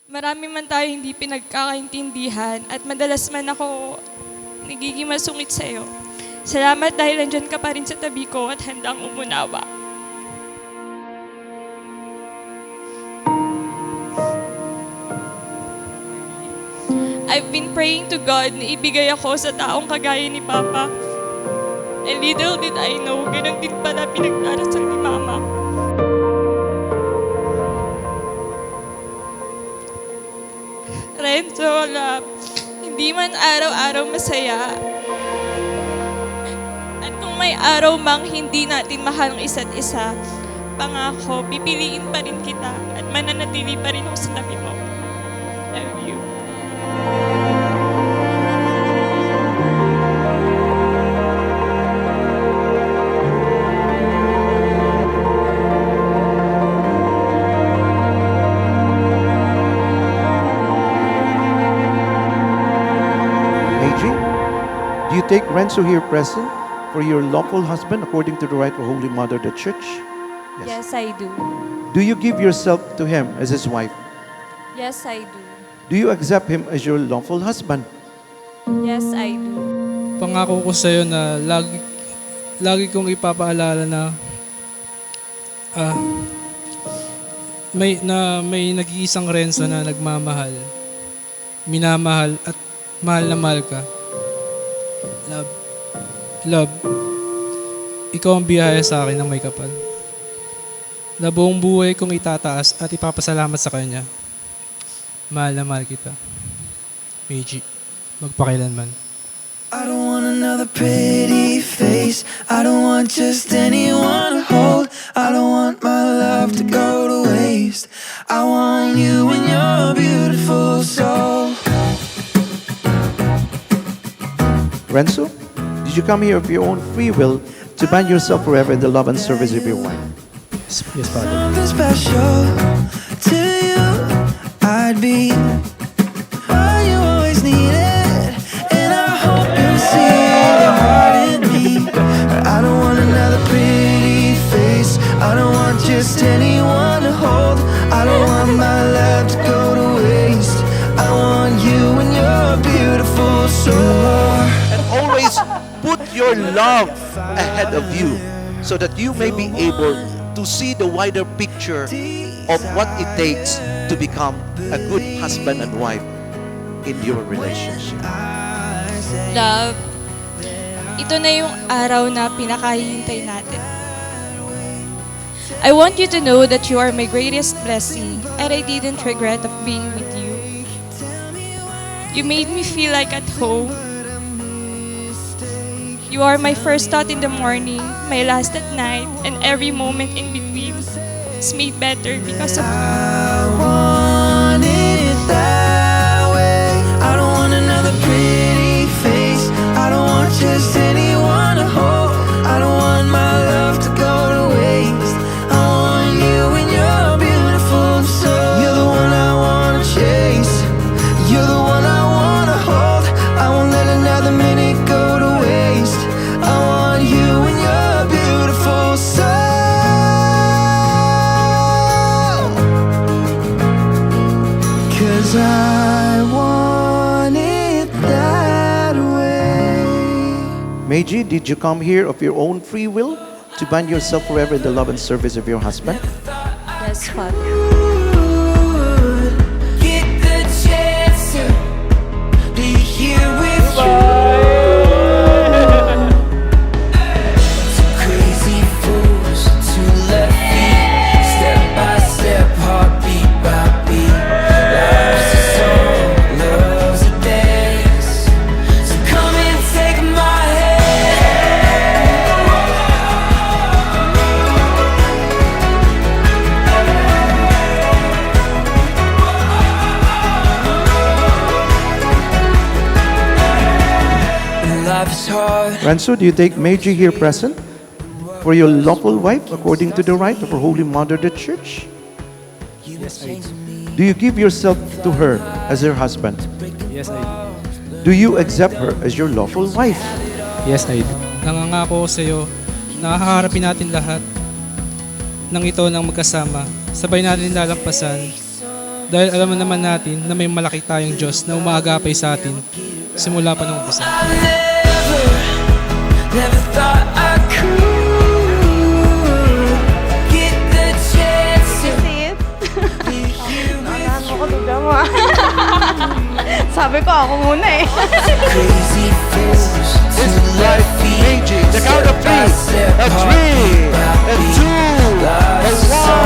Marami man tayo hindi pinagkakaintindihan at madalas man ako nagiging masungit sa'yo. Salamat dahil nandyan ka pa rin sa tabi ko at handang umunawa. I've been praying to God na ibigay ako sa taong kagaya ni Papa. And little did I know, ganun din pala pinagdarasal ni Mama. Renzo, love, hindi man araw-araw masaya. At kung may araw mang hindi natin mahal ang isa't isa, pangako, pipiliin pa rin kita at mananatili pa rin ako sa tabi mo. Love you. Meiji, do you take Renzo here present for your lawful husband according to the right of Holy Mother, the Church? Yes, I do. Do you give yourself to him as his wife? Yes, I do. Do you accept him as your lawful husband? Yes, I do. Pangako ko sa'yo na lagi kong ipapaalala na may nag-iisang Renzo na nagmamahal, minamahal at mahal na mahal ka. Love, ikaw ang biyaya sa akin ng may kapal. Na buong buhay kong itataas at ipapasalamat sa kanya. Mahal na mahal kita. Meiji, magpakailanman. I don't want another pretty face. I don't want just anyone to hold. I don't want my love to go to waste. I want you and your beautiful soul. Renzo, did you come here of your own free will to bind yourself forever in the love and service of your wife? Yes, Father. Something special to you. I'd be all you always needed, and I hope you see the heart in me. I don't want another pretty face. I don't want just anyone to hold. I don't want my love to go to waste. I want you and your beautiful soul. And always put your love ahead of you so that you may be able to see the wider picture of what it takes to become a good husband and wife in your relationship. Love, ito na yung araw na pinakahihintay natin. I want you to know that you are my greatest blessing and I didn't regret of being with you. You made me feel like at home. You are my first thought in the morning, my last at night, and every moment in between is made better because of you. I want it that way. I don't want another pretty face. I don't want just anyone to hold. I don't want my love to go to waste. I want you and your beautiful soul. You're the one I wanna chase. You're the one I wanna hold. I won't let another minute go to waste. I want you and your beautiful soul. Cause I want it that way. Meiji, did you come here of your own free will to bind yourself forever in the love and service of your husband? Yes, Father. Get the chance to be here with you. To crazy fools, to left feet, step by step, heartbeat by beat. Love's a song, love's a dance. So come and take my hand. Life is hard. Renzo, do you take Meiji here present for your lawful wife according to the right of her Holy Mother, the Church? Yes, I do. Do you give yourself to her as her husband? Yes, I do. Do you accept her as your lawful wife? Yes, I do. Nangangako ko sa'yo na haharapin natin lahat ng ito ng magkasama. Sabay natin lalampasan Dahil alam naman natin na may malaki tayong Diyos na umaagapay sa atin simula pa nung umpisa. Never thought I could get the chance to Sis. Nanahan mo ko, luga mo ah. Sabi ko, ako muna eh. crazy fools to Life changing. The count of three, a 3, a 2, a 1.